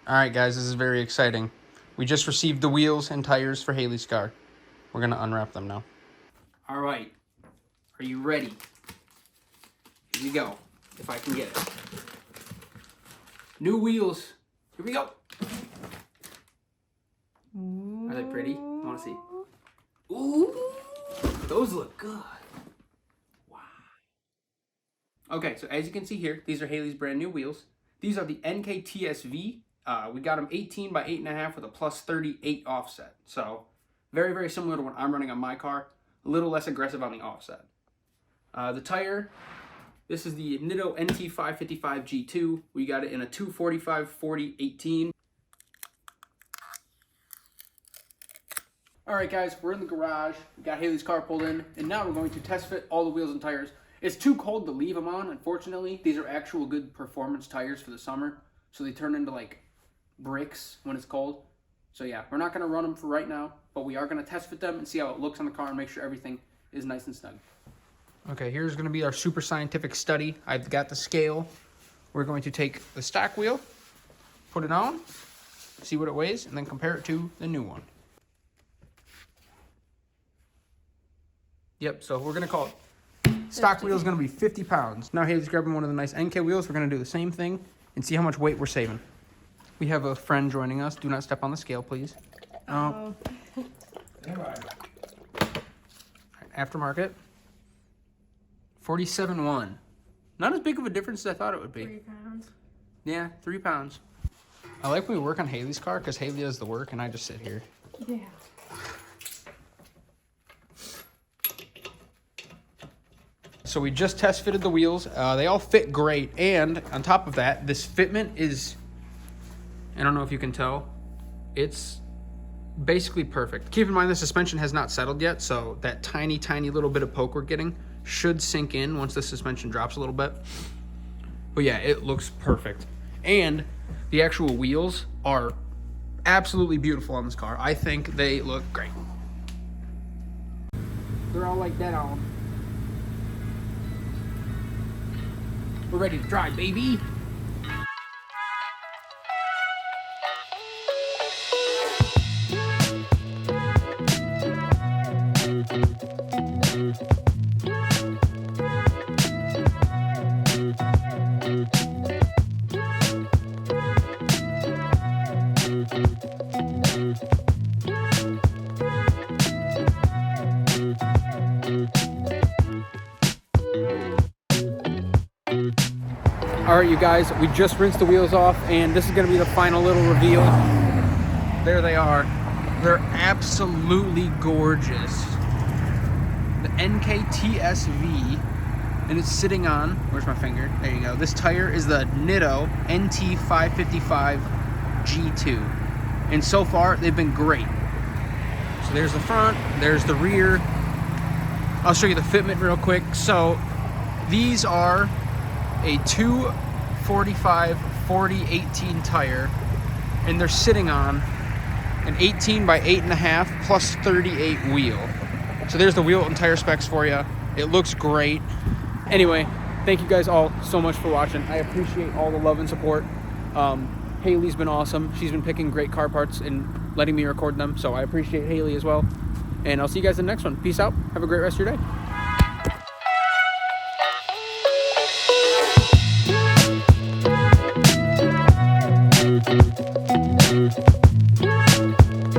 All right, guys, this is very exciting. We just received the wheels and tires for Haley's car. We're going to unwrap them now. All right. Are you ready? Here we go, if I can get it. New wheels. Here we go. Are they pretty? I want to see. Ooh, those look good. Wow. Okay, so as you can see here, these are Haley's brand new wheels. These are the NKTSV. We got them 18 by 8.5 with a plus 38 offset. So very, very similar to what I'm running on my car. A little less aggressive on the offset. The tire, this is the Nitto NT555 G2. We got it in a 245/40/18. All right, guys, we're in the garage. We got Haley's car pulled in, and now we're going to test fit all the wheels and tires. It's too cold to leave them on, unfortunately. These are actual good performance tires for the summer, so they turn into like bricks when it's cold. So yeah, we're not going to run them for right now, but we are going to test fit them and see how it looks on the car and make sure everything is nice and snug. Okay, here's going to be our super scientific study. I've got the scale. We're going to take the stock wheel, put it on, see what it weighs, and then compare it to the new one. Yep, so we're going to call it stock wheel is going to be 50 pounds. Now Haley's grabbing one of the nice NK wheels. We're going to do the same thing and see how much weight we're saving. We have a friend joining us. Do not step on the scale, please. Aftermarket. 47.1. Not as big of a difference as I thought it would be. 3 pounds. Yeah, 3 pounds. I like when we work on Haley's car because Haley does the work and I just sit here. Yeah. So we just test fitted the wheels. They all fit great. And on top of that, this fitment is, I don't know if you can tell, it's basically perfect. Keep in mind the suspension has not settled yet, so that tiny, tiny little bit of poke we're getting should sink in once the suspension drops a little bit. But yeah, it looks perfect. And the actual wheels are absolutely beautiful on this car. I think they look great. They're all like that on. We're ready to drive, baby. All right, you guys, we just rinsed the wheels off, and this is going to be the final little reveal. There they are. They're absolutely gorgeous. The NKTSV, and it's sitting on, where's my finger? There you go. This tire is the Nitto NT555 G2, and so far they've been great. So there's the front, there's the rear. I'll show you the fitment real quick. So these are a 245/40/18 tire, and they're sitting on an 18 by 8.5 plus 38 wheel. So there's the wheel and tire specs for you. It looks great. Anyway, thank you guys all so much for watching. I appreciate all the love and support. Haley's been awesome. She's been picking great car parts and letting me record them, so I appreciate Haley as well. And I'll see you guys in the next one. Peace out. Have a great rest of your day.